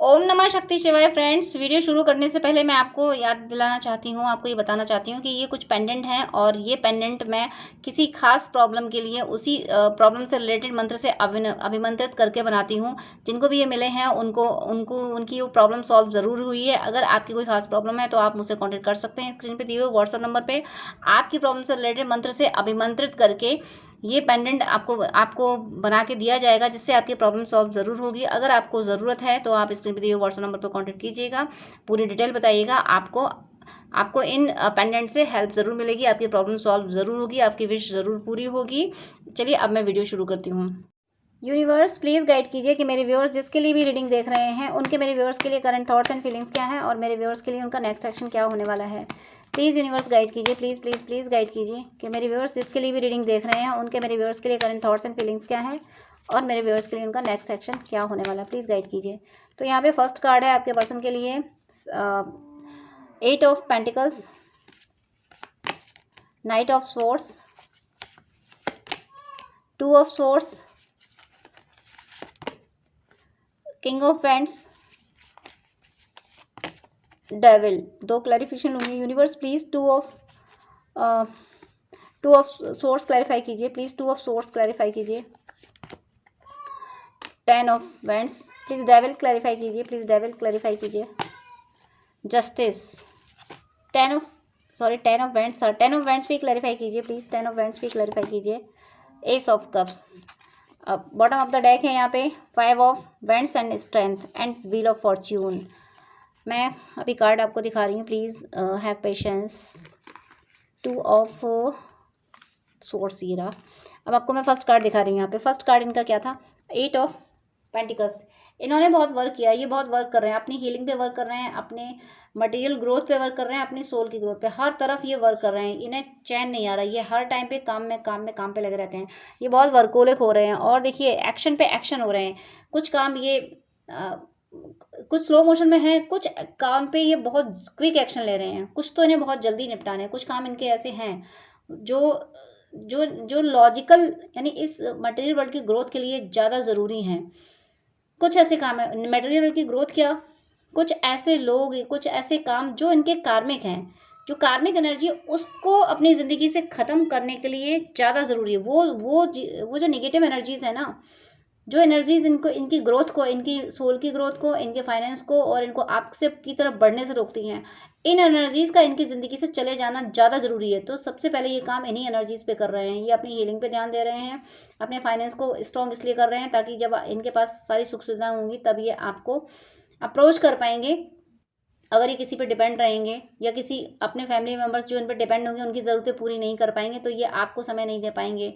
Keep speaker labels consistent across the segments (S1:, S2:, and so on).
S1: ओम नमः शक्ति शिवाय। फ्रेंड्स, वीडियो शुरू करने से पहले मैं आपको याद दिलाना चाहती हूँ, आपको ये बताना चाहती हूँ कि ये कुछ पेंडेंट हैं और ये पेंडेंट मैं किसी खास प्रॉब्लम के लिए उसी प्रॉब्लम से रिलेटेड मंत्र से अभिमंत्रित करके बनाती हूँ। जिनको भी ये मिले हैं उनको उनको उनकी वो प्रॉब्लम सॉल्व ज़रूर हुई है। अगर आपकी कोई खास प्रॉब्लम है तो आप मुझसे कॉन्टेक्ट कर सकते हैं। स्क्रीन पर दिए हुए व्हाट्सअप नंबर पर आपकी प्रॉब्लम से रिलेटेड मंत्र से अभिमंत्रित करके ये पेंडेंट आपको आपको बना के दिया जाएगा, जिससे आपकी प्रॉब्लम सॉल्व ज़रूर होगी। अगर आपको ज़रूरत है तो आप स्क्रीन पर दिए हुए व्हाट्सएप नंबर पर कॉन्टैक्ट कीजिएगा, पूरी डिटेल बताइएगा। आपको इन पेंडेंट से हेल्प ज़रूर मिलेगी, आपकी प्रॉब्लम सॉल्व ज़रूर होगी, आपकी विश ज़रूर पूरी होगी। चलिए अब मैं वीडियो शुरू करती हूँ। यूनिवर्स प्लीज़ गाइड कीजिए कि मेरे व्यूअर्स जिसके लिए भी रीडिंग देख रहे हैं उनके मेरे व्यूअर्स के लिए करंट थॉट्स एंड फीलिंग्स क्या हैं और मेरे व्यूअर्स के लिए उनका नेक्स्ट एक्शन क्या होने वाला है। प्लीज़ यूनिवर्स गाइड कीजिए, प्लीज़ प्लीज़ प्लीज़ गाइड कीजिए कि मेरे व्यूअर्स जिसके लिए भी रीडिंग देख रहे हैं उनके मेरे व्यूअर्स के लिए करंट थॉट्स एंड फीलिंग्स क्या है और मेरे व्यूअर्स के लिए उनका नेक्स्ट एक्शन क्या होने वाला है। प्लीज़ गाइड कीजिए। तो यहाँ पे फर्स्ट कार्ड है आपके पर्सन के लिए 8 of pentacles, night of swords, 2 of swords, king of wands, devil. दो क्लैरिफिकेशन लूँगी। Universe please two of source clarify कीजिए, प्लीज़ 2 ऑफ सोर्स क्लैरिफाई कीजिए। 10 of wands, please devil clarify कीजिए, प्लीज़ डेविल क्लैरिफाई कीजिए। Justice, 10 of wands, 10 of wands भी clarify कीजिए, please 10 of wands भी clarify कीजिए। S of cups. अब bottom of the deck है यहाँ पे 5 of wands and strength and wheel of Fortune. मैं अभी कार्ड आपको दिखा रही हूँ, please have patience. 2 of source ये रहा। अब आपको मैं फर्स्ट कार्ड दिखा रही हूँ। यहाँ पे फर्स्ट कार्ड इनका क्या था? 8 ऑफ पेंटिकल्स। इन्होंने बहुत वर्क किया, ये बहुत वर्क कर रहे हैं, अपनी हीलिंग पे वर्क कर रहे हैं, अपने मटेरियल ग्रोथ पे वर्क कर रहे हैं, अपनी सोल की ग्रोथ पे, हर तरफ ये वर्क कर रहे हैं। इन्हें चैन नहीं आ रहा, ये हर टाइम पे काम पे लगे रहते हैं। ये बहुत वर्कोलिक हो रहे हैं और देखिए एक्शन पे एक्शन हो रहे हैं। कुछ काम ये कुछ स्लो मोशन में है, कुछ काम पे ये बहुत क्विक एक्शन ले रहे हैं, कुछ तो इन्हें बहुत जल्दी निपटाने हैं। कुछ काम इनके ऐसे हैं जो जो जो लॉजिकल यानी इस मटेरियल वर्ल्ड की ग्रोथ के लिए ज़्यादा ज़रूरी हैं। कुछ ऐसे काम है मटेरियल वर्ल्ड की ग्रोथ, क्या कुछ ऐसे लोग, कुछ ऐसे काम जो इनके कार्मिक हैं, जो कार्मिक एनर्जी उसको अपनी ज़िंदगी से ख़त्म करने के लिए ज़्यादा ज़रूरी है। वो जो नेगेटिव एनर्जीज़ है ना, जो एनर्जीज इनको इनकी ग्रोथ को, इनकी सोल की ग्रोथ को, इनके फाइनेंस को और इनको आपसे की तरफ बढ़ने से रोकती हैं, इन एनर्जीज़ का इनकी ज़िंदगी से चले जाना ज़्यादा ज़रूरी है। तो सबसे पहले ये काम इन्हीं एनर्जीज़ पे कर रहे हैं। ये अपनी हीलिंग पे ध्यान दे रहे हैं, अपने फाइनेंस को स्ट्रॉन्ग इसलिए कर रहे हैं ताकि जब इनके पास सारी सुख सुविधाएँ होंगी तब ये आपको अप्रोच कर पाएंगे। अगर ये किसी पे डिपेंड रहेंगे या किसी अपने फैमिली मेम्बर्स जो इन पर डिपेंड होंगे उनकी ज़रूरतें पूरी नहीं कर पाएंगे तो ये आपको समय नहीं दे पाएंगे,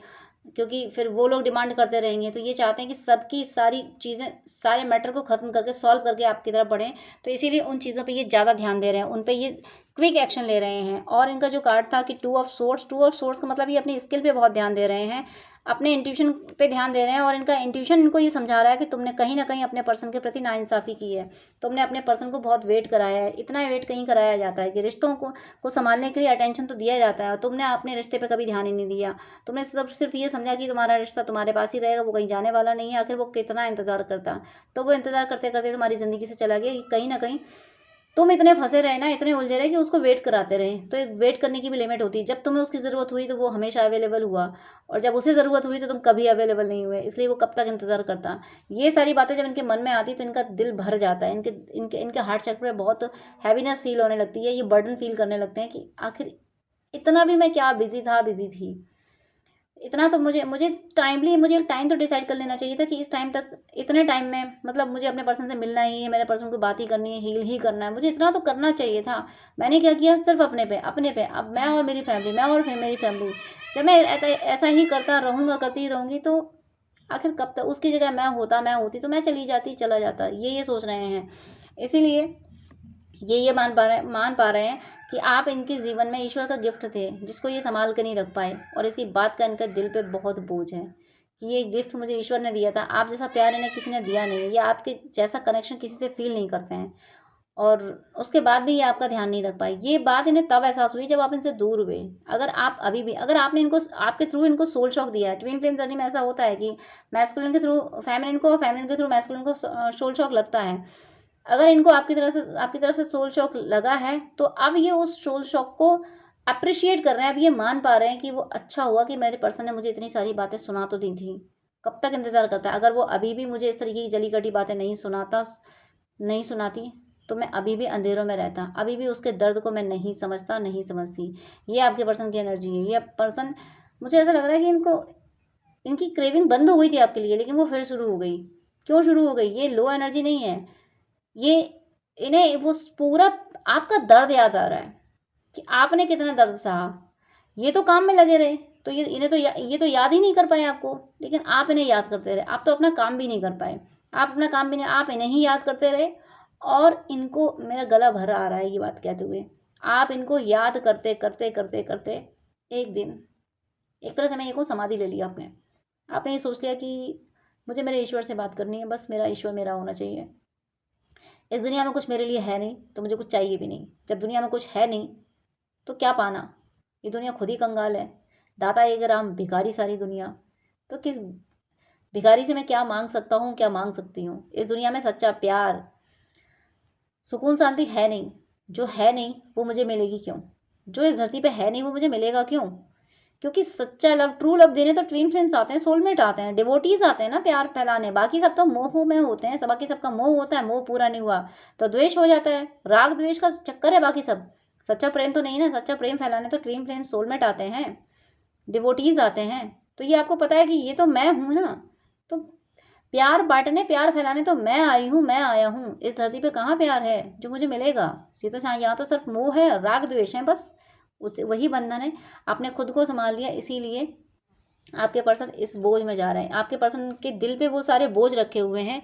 S1: क्योंकि फिर वो लोग डिमांड करते रहेंगे। तो ये चाहते हैं कि सबकी सारी चीज़ें, सारे मैटर को ख़त्म करके सॉल्व करके आपकी तरफ बढ़ें। तो इसीलिए उन चीज़ों पे ये ज़्यादा ध्यान दे रहे हैं, उन पे ये क्विक एक्शन ले रहे हैं। और इनका जो कार्ड था कि 2 ऑफ सोर्ड्स का मतलब ये अपनी स्किल पे बहुत ध्यान दे रहे हैं, अपने इंट्यूशन पे ध्यान दे रहे हैं। और इनका इंट्यूशन इनको ये समझा रहा है कि तुमने कहीं ना कहीं अपने पर्सन के प्रति नाइंसाफ़ी की है, तुमने अपने पर्सन को बहुत वेट कराया है। इतना वेट कहीं कराया जाता है कि रिश्तों को संभालने के लिए अटेंशन तो दिया जाता है, और तुमने अपने रिश्ते पे कभी ध्यान ही नहीं दिया। तुमने सिर्फ ये समझा कि तुम्हारा रिश्ता तुम्हारे पास ही रहेगा, वो कहीं जाने वाला नहीं है। आखिर वो कितना इंतज़ार करता, तो वो इंतज़ार करते करते तुम्हारी ज़िंदगी से चला गया कि कहीं ना कहीं तुम इतने फंसे रहे ना, इतने उलझे रहे कि उसको वेट कराते रहे। तो एक वेट करने की भी लिमिट होती है। जब तुम्हें उसकी ज़रूरत हुई तो वो हमेशा अवेलेबल हुआ, और जब उसे ज़रूरत हुई तो तुम कभी अवेलेबल नहीं हुए, इसलिए वो कब तक इंतज़ार करता। ये सारी बातें जब इनके मन में आती तो इनका दिल भर जाता है, इनके इनके इनके हार्ट चक्र में बहुत हैवीनेस फील होने लगती है। ये बर्डन फील करने लगते हैं कि आखिर इतना भी मैं क्या बिजी थी। इतना तो मुझे एक टाइम तो डिसाइड कर लेना चाहिए था कि इस टाइम तक, इतने टाइम में मतलब मुझे अपने पर्सन से मिलना ही है, मेरे पर्सन को बात ही करनी है, हील ही करना है। मुझे इतना तो करना चाहिए था। मैंने क्या किया, सिर्फ अपने पे। अब मैं और मेरी फैमिली, जब मैं ऐसा ही करता रहूँगा, करती रहूँगी, तो आखिर कब तक। उसकी जगह मैं होती तो मैं चला जाता। ये सोच रहे हैं। इसीलिए ये मान पा रहे हैं कि आप इनके जीवन में ईश्वर का गिफ्ट थे, जिसको ये संभाल के नहीं रख पाए। और इसी बात का इनके दिल पे बहुत बोझ है कि ये गिफ्ट मुझे ईश्वर ने दिया था। आप जैसा प्यार इन्हें किसी ने दिया नहीं, या आपके जैसा कनेक्शन किसी से फील नहीं करते हैं, और उसके बाद भी ये आपका ध्यान नहीं रख पाए। ये बात इन्हें तब एहसास हुई जब आप इनसे दूर हुए। अगर आप अभी भी, अगर आपने इनको, आपके थ्रू इनको सोल शॉक दिया है। ट्विन फ्लेम जर्नी में ऐसा होता है कि मैस्कुलिन के थ्रू फेमिनिन को, फेमिनिन के थ्रू मैस्कुलिन को सोल शॉक लगता है। अगर इनको आपकी तरफ से सोल शॉक लगा है तो अब ये उस सोल शॉक को अप्रिशिएट कर रहे हैं। अब ये मान पा रहे हैं कि वो अच्छा हुआ कि मेरे पर्सन ने मुझे इतनी सारी बातें सुना तो दी थी। कब तक इंतज़ार करता है? अगर वो अभी भी मुझे इस तरीके की जली कटी बातें नहीं सुनाती तो मैं अभी भी अंधेरों में रहता, अभी भी उसके दर्द को मैं नहीं समझता, नहीं समझती। ये आपके पर्सन की एनर्जी है। ये पर्सन, मुझे ऐसा लग रहा है कि इनकी क्रेविंग बंद हो गई थी आपके लिए, लेकिन वो फिर शुरू हो गई। क्यों शुरू हो गई? ये लो एनर्जी नहीं है, ये इन्हें वो पूरा आपका दर्द याद आ रहा है कि आपने कितना दर्द सहा। ये तो काम में लगे रहे, तो ये तो याद ही नहीं कर पाए आपको, लेकिन आप इन्हें याद करते रहे। आप तो अपना काम भी नहीं कर पाए, आप अपना काम भी नहीं, आप इन्हें ही याद करते रहे। और इनको, मेरा गला भर आ रहा है ये बात कहते हुए, आप इनको याद करते करते करते करते एक दिन एक तरह से मैं ये को समाधि ले लिया आपने ये सोच लिया कि मुझे मेरे ईश्वर से बात करनी है, बस मेरा ईश्वर मेरा होना चाहिए। इस दुनिया में कुछ मेरे लिए है नहीं तो मुझे कुछ चाहिए भी नहीं। जब दुनिया में कुछ है नहीं तो क्या पाना? ये दुनिया खुद ही कंगाल है। दाता एक राम भिखारी सारी दुनिया। तो किस भिखारी से मैं क्या मांग सकता हूँ, क्या मांग सकती हूँ? इस दुनिया में सच्चा प्यार, सुकून, शांति है नहीं। जो है नहीं वो मुझे मिलेगी क्यों? जो इस धरती पे है नहीं वो मुझे मिलेगा क्यों? क्योंकि सच्चा लव, ट्रू लव देने तो ट्विन फ्लेम्स आते हैं, सोलमेट आते हैं, डिवोटीज आते हैं ना प्यार फैलाने। बाकी सब तो मोह में होते हैं, बाकी सबका मोह होता है, मोह पूरा नहीं हुआ तो द्वेष हो जाता है, राग द्वेष का चक्कर है बाकी सब। सच्चा प्रेम तो नहीं ना। सच्चा प्रेम फैलाने तो ट्विन फ्लेम सोलमेट आते हैं, डिवोटीज आते हैं। तो ये आपको पता है कि ये तो मैं हूँ ना। तो प्यार बांटने, प्यार फैलाने तो मैं आई हूँ, मैं आया हूँ। इस धरती पे कहाँ प्यार है जो मुझे मिलेगा? सीधा तो यहाँ तो सिर्फ मोह है, राग द्वेष है, बस उस वही बंधन है। आपने खुद को संभाल लिया, इसीलिए आपके पर्सन इस बोझ में जा रहे हैं। आपके पर्सन के दिल पे वो सारे बोझ रखे हुए हैं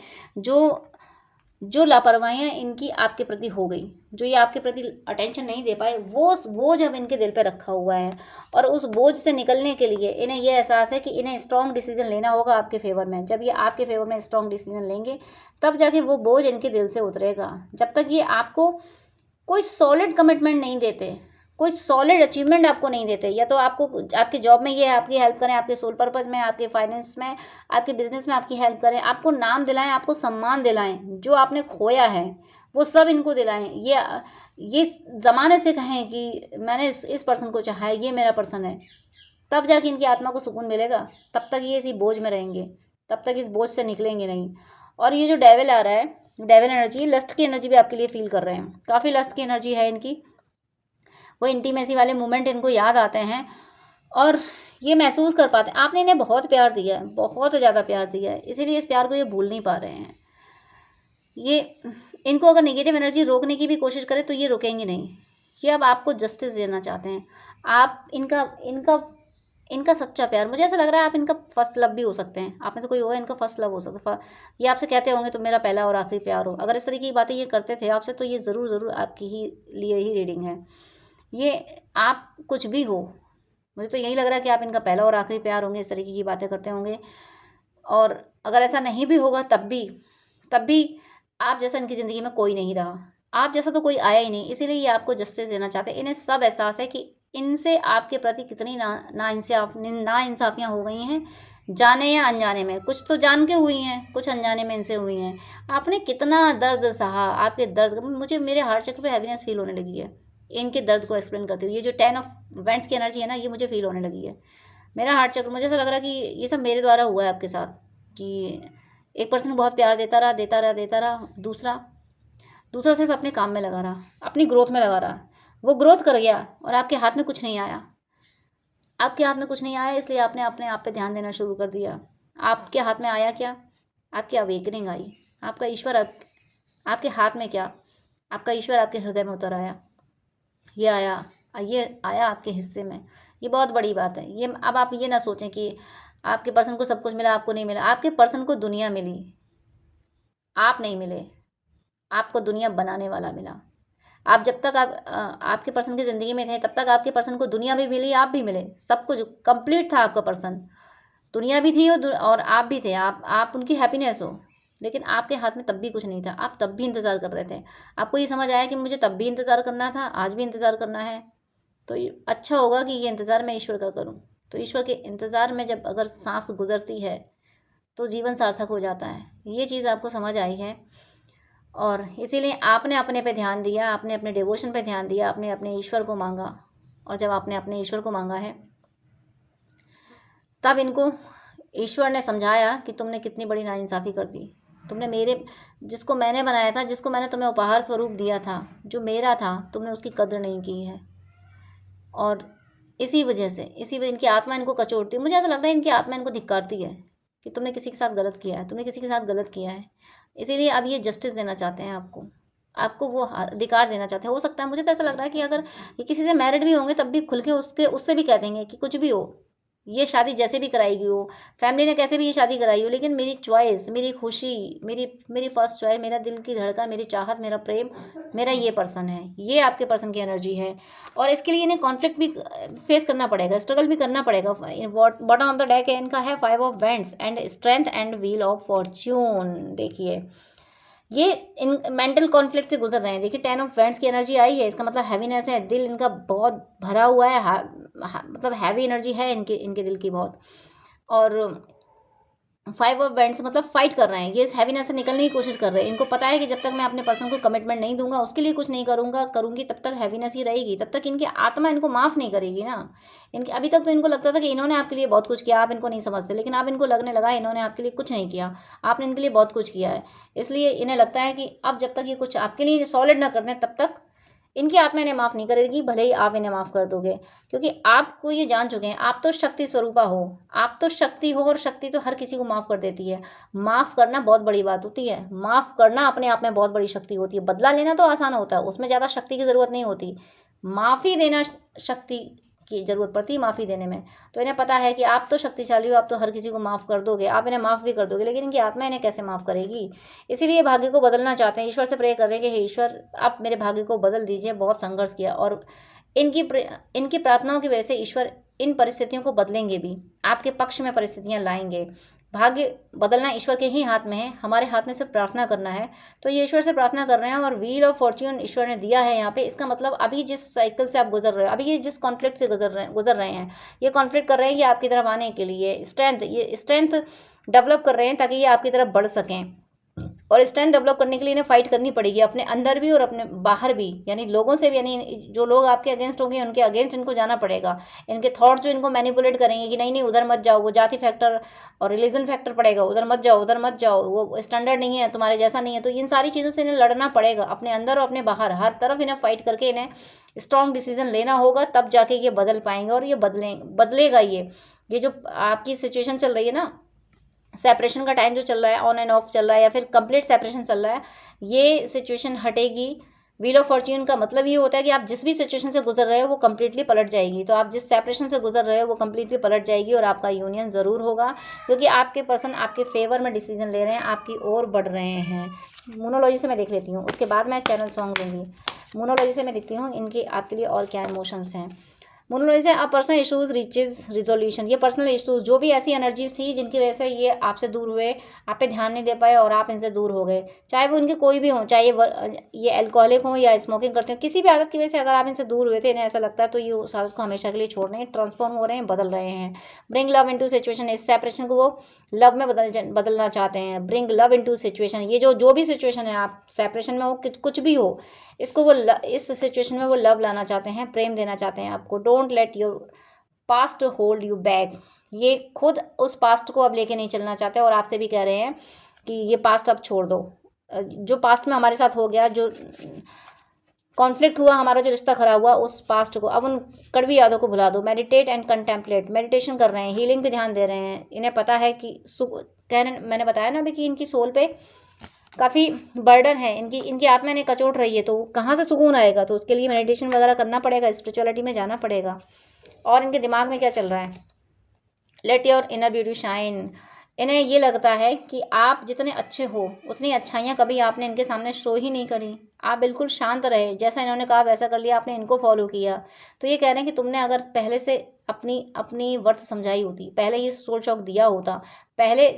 S1: जो लापरवाहियाँ इनकी आपके प्रति हो गई, जो ये आपके प्रति अटेंशन नहीं दे पाए, वो बोझ अब इनके दिल पे रखा हुआ है। और उस बोझ से निकलने के लिए इन्हें ये एहसास है कि इन्हें स्ट्रॉन्ग डिसीजन लेना होगा आपके फेवर में। जब ये आपके फेवर में स्ट्रॉन्ग डिसीजन लेंगे तब जाके वो बोझ इनके दिल से उतरेगा। जब तक ये आपको कोई सॉलिड कमिटमेंट नहीं देते, कोई सॉलिड अचीवमेंट आपको नहीं देते, या तो आपको आपके जॉब में ये आपकी हेल्प करें, आपके सोल पर्पज में, आपके फाइनेंस में, आपके बिजनेस में आपकी हेल्प करें, आपको नाम दिलाएं, आपको सम्मान दिलाएं, जो आपने खोया है वो सब इनको दिलाएं। ये ज़माने से कहें कि मैंने इस पर्सन को चाहा है, ये मेरा पर्सन है, तब जाके इनकी आत्मा को सुकून मिलेगा। तब तक ये इसी बोझ में रहेंगे, तब तक इस बोझ से निकलेंगे नहीं। और ये जो डेविल आ रहा है, डेविल एनर्जी, लस्ट की एनर्जी भी आपके लिए फील कर रहे हैं। काफ़ी लस्ट की एनर्जी है इनकी। वो इंटीमेसी वाले मोमेंट इनको याद आते हैं और ये महसूस कर पाते हैं आपने इन्हें बहुत प्यार दिया है, बहुत ज़्यादा प्यार दिया है, इसीलिए इस प्यार को ये भूल नहीं पा रहे हैं। ये इनको अगर नेगेटिव एनर्जी रोकने की भी कोशिश करें तो ये रुकेंगे नहीं। ये अब आपको जस्टिस देना चाहते हैं। आप इनका सच्चा प्यार, मुझे ऐसा लग रहा है आप इनका फर्स्ट लव भी हो सकते हैं। आप में से कोई होगा इनका फर्स्ट लव हो सकता है। ये आपसे कहते होंगे तो मेरा पहला और आखिरी प्यार हो। अगर इस तरीके की बातें ये करते थे आपसे तो ये ज़रूर आपकी ही लिए ही रीडिंग है। ये आप कुछ भी हो, मुझे तो यही लग रहा है कि आप इनका पहला और आखिरी प्यार होंगे, इस तरीके की बातें करते होंगे। और अगर ऐसा नहीं भी होगा तब भी आप जैसा इनकी ज़िंदगी में कोई नहीं रहा, आप जैसा तो कोई आया ही नहीं, इसीलिए ये आपको जस्टिस देना चाहते हैं। इन्हें सब एहसास है कि इनसे आपके प्रति कितनी ना इंसाफियाँ हो गई हैं, जाने या अनजाने में। कुछ तो जान के हुई हैं, कुछ अनजाने में इनसे हुई हैं। आपने कितना दर्द सहा, आपके दर्द मुझे मेरे हार्ट चक्र पे हैवीनेस फील होने लगी है इनके दर्द को एक्सप्लेन करती हुई। ये जो 10 ऑफ वेंट्स की एनर्जी है ना, ये मुझे फील होने लगी है। मेरा हार्ट चक्र, मुझे ऐसा लग रहा है कि ये सब मेरे द्वारा हुआ है आपके साथ, कि एक पर्सन बहुत प्यार देता रहा, दूसरा सिर्फ अपने काम में लगा रहा, अपनी ग्रोथ में लगा रहा। वो ग्रोथ कर गया और आपके हाथ में कुछ नहीं आया, इसलिए आपने अपने आप पे ध्यान देना शुरू कर दिया। आपके हाथ में आया क्या? आपकी अवेकनिंग आई। आपका ईश्वर आपके हाथ में क्या? आपका ईश्वर आपके हृदय में उतर आया। ये आया आपके हिस्से में। ये बहुत बड़ी बात है। ये अब आप ये ना सोचें कि आपके पर्सन को सब कुछ मिला, आपको नहीं मिला। आपके पर्सन को दुनिया मिली, आप नहीं मिले। आपको दुनिया बनाने वाला मिला। आप जब तक आपके पर्सन की ज़िंदगी में थे तब तक आपके पर्सन को दुनिया भी मिली, आप भी मिले, सब कुछ कंप्लीट था। आपका पर्सन, दुनिया भी थी और आप भी थे। आप उनकी हैप्पीनेस हो, लेकिन आपके हाथ में तब भी कुछ नहीं था। आप तब भी इंतज़ार कर रहे थे। आपको ये समझ आया कि मुझे तब भी इंतज़ार करना था, आज भी इंतज़ार करना है। तो अच्छा होगा कि ये इंतज़ार मैं ईश्वर का करूं। तो ईश्वर के इंतज़ार में जब अगर सांस गुजरती है तो जीवन सार्थक हो जाता है। ये चीज़ आपको समझ आई है। और इसीलिए आपने अपने पे ध्यान दिया, आपने अपने डिवोशन पे ध्यान दिया, आपने अपने ईश्वर को मांगा। और जब आपने अपने ईश्वर को मांगा है तब इनको ईश्वर ने समझाया कि तुमने कितनी बड़ी नाइंसाफ़ी कर दी। तुमने मेरे, जिसको मैंने बनाया था, जिसको मैंने तुम्हें उपहार स्वरूप दिया था, जो मेरा था, तुमने उसकी कद्र नहीं की है। और इसी वजह से इनकी आत्मा इनको कचोटती है। मुझे ऐसा लगता है इनकी आत्मा इनको धिक्कारती है कि तुमने किसी के साथ गलत किया है, तुमने किसी के साथ गलत किया है। इसीलिए अब ये जस्टिस देना चाहते हैं आपको वो अधिकार देना चाहते हैं। हो सकता है, मुझे तो ऐसा लग रहा है कि अगर ये किसी से मैरिड भी होंगे तब भी खुल के उससे भी कह देंगे कि कुछ भी हो, ये शादी जैसे भी कराई गई हो, फैमिली ने कैसे भी ये शादी कराई हो, लेकिन मेरी चॉइस, मेरी खुशी, मेरी फर्स्ट चॉइस, मेरा दिल की धड़कन, मेरी चाहत, मेरा प्रेम, मेरा ये पर्सन है। ये आपके पर्सन की एनर्जी है। और इसके लिए इन्हें कॉन्फ्लिक्ट भी फेस करना पड़ेगा, स्ट्रगल भी करना पड़ेगा। बॉटम ऑफ द डेक है इनका है 5 of wands and strength and wheel of Fortune. देखिए ये इन मेंटल कॉन्फ्लिक्ट से गुजर रहे हैं। देखिए 10 ऑफ वैंड्स की एनर्जी आई है, इसका मतलब हैवीनेस है। दिल इनका बहुत भरा हुआ है, मतलब हैवी एनर्जी है इनके दिल की बहुत। और 5 ऑफ वैंड्स मतलब फाइट कर रहे हैं, ये इस हैवीनेस से निकलने की कोशिश कर रहे हैं। इनको पता है कि जब तक मैं अपने पर्सन को कमिटमेंट नहीं दूंगा, उसके लिए कुछ नहीं करूंगी, तब तक हैवीनेस ही रहेगी, तब तक इनकी आत्मा इनको माफ़ नहीं करेगी ना। इनके अभी तक तो इनको लगता था कि इन्होंने आपके लिए बहुत कुछ किया, आप इनको नहीं समझते, लेकिन अब इनको लगने लगा इन्होंने आपके लिए कुछ नहीं किया, आपने इनके लिए बहुत कुछ किया है। इसलिए इन्हें लगता है कि अब जब तक ये कुछ आपके लिए सॉलिड ना कर दें तब तक इनकी आत्मा इन्हें माफ़ नहीं करेगी, भले ही आप इन्हें माफ़ कर दोगे, क्योंकि आपको ये जान चुके हैं आप तो शक्ति स्वरूपा हो, आप तो शक्ति हो, और शक्ति तो हर किसी को माफ़ कर देती है। माफ़ करना बहुत बड़ी बात होती है, माफ़ करना अपने आप में बहुत बड़ी शक्ति होती है। बदला लेना तो आसान होता है, उसमें ज़्यादा शक्ति की ज़रूरत नहीं होती। माफ़ी देना शक्ति की ज़रूरत पड़ती है माफ़ी देने में। तो इन्हें पता है कि आप तो शक्तिशाली हो, आप तो हर किसी को माफ़ कर दोगे, आप इन्हें माफ़ भी कर दोगे, लेकिन इनकी आत्मा इन्हें कैसे माफ़ करेगी। इसीलिए भाग्य को बदलना चाहते हैं, ईश्वर से प्रे कर रहे हैं कि हे ईश्वर आप मेरे भाग्य को बदल दीजिए। बहुत संघर्ष किया और इनकी प्रार्थनाओं की वजह से ईश्वर इन परिस्थितियों को बदलेंगे भी, आपके पक्ष में परिस्थितियाँ लाएंगे। भाग्य बदलना ईश्वर के ही हाथ में है, हमारे हाथ में सिर्फ प्रार्थना करना है। तो ये ईश्वर से प्रार्थना कर रहे हैं और व्हील ऑफ फॉर्च्यून ईश्वर ने दिया है यहाँ पे। इसका मतलब अभी जिस साइकिल से आप गुजर रहे हो, अभी ये जिस कॉन्फ्लिक्ट से गुजर रहे हैं, ये कॉन्फ्लिक्ट कर रहे हैं ये आपकी तरफ आने के लिए ये स्ट्रेंथ डेवलप कर रहे हैं ताकि ये आपकी तरफ बढ़ सकें। और स्ट्रेंथ डेवलप करने के लिए इन्हें फाइट करनी पड़ेगी, अपने अंदर भी और अपने बाहर भी, यानी लोगों से भी, यानी जो लोग आपके अगेंस्ट होंगे उनके अगेंस्ट इनको जाना पड़ेगा। इनके थॉट जो इनको मैनिपुलेट करेंगे कि नहीं उधर मत जाओ, वो जाति फैक्टर और रिलीजन फैक्टर पड़ेगा, उधर मत जाओ, वो स्टैंडर्ड नहीं है, तुम्हारे जैसा नहीं है। तो इन सारी चीज़ों से इन्हें लड़ना पड़ेगा, अपने अंदर और अपने बाहर, हर तरफ इन्हें फाइट करके इन्हें स्ट्रॉन्ग डिसीजन लेना होगा, तब जाके ये बदल पाएंगे। और ये बदलेगा। ये जो आपकी सिचुएशन चल रही है ना, सेपरेशन का टाइम जो चल रहा है, ऑन एंड ऑफ चल रहा है या फिर कंप्लीट सेपरेशन चल रहा है, ये सिचुएशन हटेगी। व्हील ऑफ फॉर्च्यून का मतलब ये होता है कि आप जिस भी सिचुएशन से गुजर रहे हो वो कंप्लीटली पलट जाएगी। तो आप जिस सेपरेशन से गुजर रहे हो वो कंप्लीटली पलट जाएगी और आपका यूनियन ज़रूर होगा, क्योंकि आपके पर्सन आपके फेवर में डिसीजन ले रहे हैं, आपकी ओर बढ़ रहे हैं। मोनोलॉजी से मैं देख लेती हूँ, उसके बाद मैं चैनल सॉन्ग लूँगी। मोनोलॉजी से मैं देखती हूँ इनके आपके लिए और क्या इमोशंस हैं। मोनोलॉजी से अब पर्सनल इशूज़ रीचेज रिजोल्यूशन। ये पर्सनल इशूज़, जो भी ऐसी एनर्जीज थी जिनकी वजह से ये आपसे दूर हुए, आप पे ध्यान नहीं दे पाए और आप इनसे दूर हो गए, चाहे वो इनके कोई भी हों, चाहे ये अल्कोहलिक हों या स्मोकिंग करते हो, किसी भी आदत की वजह से अगर आप इनसे दूर हुए थे, इन्हें ऐसा लगता है तो ये उस आदत को हमेशा के लिए छोड़ रहे हैं, ट्रांसफॉर्म हो रहे हैं, बदल रहे हैं। ब्रिंग लव इनटू सिचुएशन, इस सेपरेशन को वो लव में बदलना चाहते हैं। ब्रिंग लव इनटू सिचुएशन, ये जो भी सिचुएशन है, आप सेपरेशन में हो, कुछ भी हो, इसको वो इस सिचुएशन में वो लव लाना चाहते हैं, प्रेम देना चाहते हैं आपको। Don't let your past hold you back, ये खुद उस पास्ट को अब लेके नहीं चलना चाहते और आपसे भी कह रहे हैं कि ये पास्ट अब छोड़ दो। जो पास्ट में हमारे साथ हो गया, जो कॉन्फ्लिक्ट हुआ, हमारा जो रिश्ता खराब हुआ, उस पास्ट को, अब उन कड़वी यादों को भुला दो। मेडिटेट एंड कंटेम्पलेट, मेडिटेशन कर रहे हैं, हीलिंग पे ध्यान दे रहे हैं। इन्हें पता है कि मैंने बताया ना अभी कि इनकी सोल पे काफ़ी बर्डन है, इनकी आत्मा इन्हें कचोट रही है, तो कहाँ से सुकून आएगा। तो उसके लिए मेडिटेशन वगैरह करना पड़ेगा, स्पिरिचुअलिटी में जाना पड़ेगा। और इनके दिमाग में क्या चल रहा है, let your inner beauty shine. इन्हें ये लगता है कि आप जितने अच्छे हो उतनी अच्छाइयाँ कभी आपने इनके सामने शो ही नहीं करी, आप बिल्कुल शांत रहे, जैसा इन्होंने कहा वैसा कर लिया, आपने इनको फॉलो किया। तो ये कह रहे हैं कि तुमने अगर पहले से अपनी वर्थ समझाई होती, पहले ये सोल शॉक दिया होता, पहले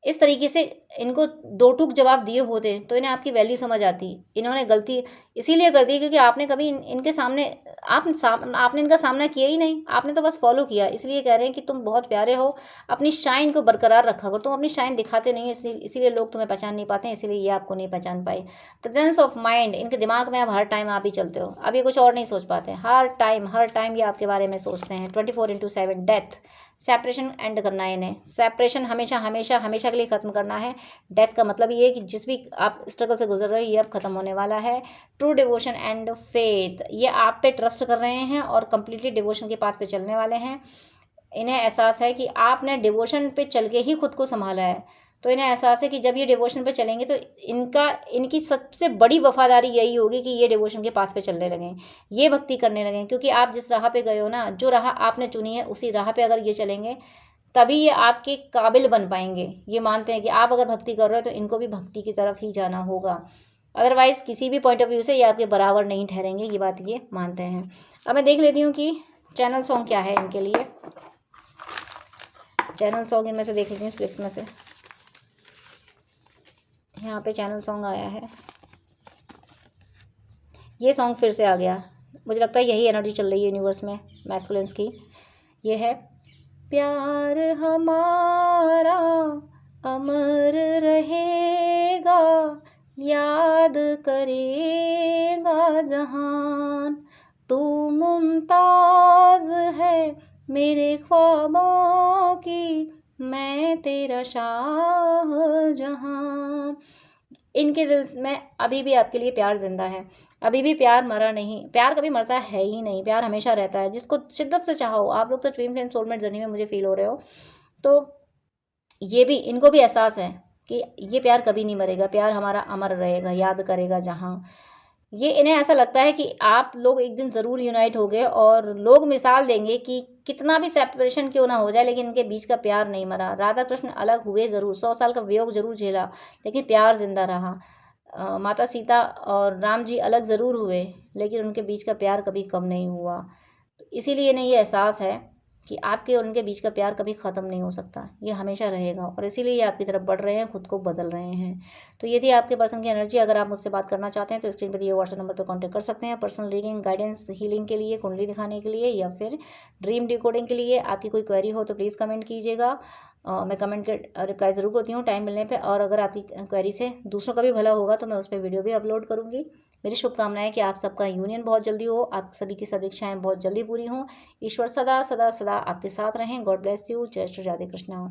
S1: इस तरीके से इनको दो टूक जवाब दिए होते, तो इन्हें आपकी वैल्यू समझ आती। इन्होंने गलती इसीलिए कर दी क्योंकि आपने कभी इनके सामने आपने इनका सामना किया ही नहीं, आपने तो बस फॉलो किया। इसलिए कह रहे हैं कि तुम बहुत प्यारे हो, अपनी शाइन को बरकरार रखा करो। तुम अपनी शाइन दिखाते नहीं, इसीलिए लोग तुम्हें पहचान नहीं पाते हैं, इसीलिए ये आपको नहीं पहचान पाए। प्रेजेंस ऑफ माइंड, इनके दिमाग में अब हर टाइम आप ही चलते हो, अब ये कुछ और नहीं सोच पाते। हर टाइम ये आपके बारे में सोचते हैं। 24/7 डेथ, सेपरेशन एंड करना है इन्हें। सेपरेशन हमेशा के लिए ख़त्म करना है। डेथ का मतलब ये है कि जिस भी आप स्ट्रगल से गुजर रहे हो ये अब ख़त्म होने वाला है। ट्रू डिवोशन एंड फेथ, ये आप पे ट्रस्ट कर रहे हैं और कम्प्लीटली डिवोशन के पाथ पे चलने वाले हैं। इन्हें एहसास है कि आपने डिवोशन पे चल के ही खुद को संभाला है, तो इन्हें एहसास है कि जब ये डिवोशन पे चलेंगे तो इनकी सबसे बड़ी वफादारी यही होगी कि ये डिवोशन के पास पे चलने लगें, ये भक्ति करने लगें। क्योंकि आप जिस राह पे गए हो ना, जो राह आपने चुनी है उसी राह पे अगर ये चलेंगे तभी ये आपके काबिल बन पाएंगे। ये मानते हैं कि आप अगर भक्ति कर रहे हो तो इनको भी भक्ति की तरफ ही जाना होगा, अदरवाइज़ किसी भी पॉइंट ऑफ व्यू से ये आपके बराबर नहीं ठहरेंगे। ये बात ये मानते हैं। अब मैं देख लेती हूँ कि चैनल सॉन्ग क्या है इनके लिए। चैनल सॉन्ग इनमें से देख लेती हूँ स्लिप में से। यहाँ पे चैनल सॉन्ग आया है, ये सॉन्ग फिर से आ गया। मुझे लगता है यही एनर्जी चल रही है यूनिवर्स में मैस्कुलिन्स की। ये है, प्यार हमारा अमर रहेगा, याद करेगा जहान, तू मुमताज़ है मेरे ख्वाबों की, मैं तेरा शाहजहां। इनके दिल में अभी भी आपके लिए प्यार जिंदा है, अभी भी प्यार मरा नहीं। प्यार कभी मरता है ही नहीं, प्यार हमेशा रहता है। जिसको शिद्दत से चाहो, आप लोग तो ट्विन फ्लेम सोलमेट जर्नी में मुझे फील हो रहे हो, तो ये भी, इनको भी एहसास है कि ये प्यार कभी नहीं मरेगा, प्यार हमारा अमर रहेगा, याद करेगा जहाँ। ये इन्हें ऐसा लगता है कि आप लोग एक दिन ज़रूर यूनाइट हो गए और लोग मिसाल देंगे कि कितना भी सेपरेशन क्यों ना हो जाए लेकिन इनके बीच का प्यार नहीं मरा। राधा कृष्ण अलग हुए ज़रूर, 100 साल का वियोग ज़रूर झेला, लेकिन प्यार जिंदा रहा। माता सीता और राम जी अलग ज़रूर हुए लेकिन उनके बीच का प्यार कभी कम नहीं हुआ। तो इसीलिए इन्हें ये एहसास है कि आपके और उनके बीच का प्यार कभी ख़त्म नहीं हो सकता, ये हमेशा रहेगा। और इसीलिए ये आपकी तरफ बढ़ रहे हैं, खुद को बदल रहे हैं। तो ये थी आपके पर्सन की एनर्जी। अगर आप मुझसे बात करना चाहते हैं तो स्क्रीन पर दिए व्हाट्सएप नंबर पर कांटेक्ट कर सकते हैं। पर्सनल रीडिंग, गाइडेंस, हीलिंग के लिए, कुंडली दिखाने के लिए या फिर ड्रीम डिकोडिंग के लिए आपकी कोई क्वेरी हो तो प्लीज़ कमेंट कीजिएगा। मैं कमेंट के रिप्लाई ज़रूर करती हूँ टाइम मिलने पे। और अगर आपकी क्वेरी से दूसरों का भी भला होगा तो मैं उस पर वीडियो भी अपलोड करूँगी। मेरी शुभकामनाएं कि आप सबका यूनियन बहुत जल्दी हो, आप सभी की सदिच्छाएं बहुत जल्दी पूरी हों। ईश्वर सदा सदा सदा आपके साथ रहें। God bless you. जय श्री राधे कृष्णा।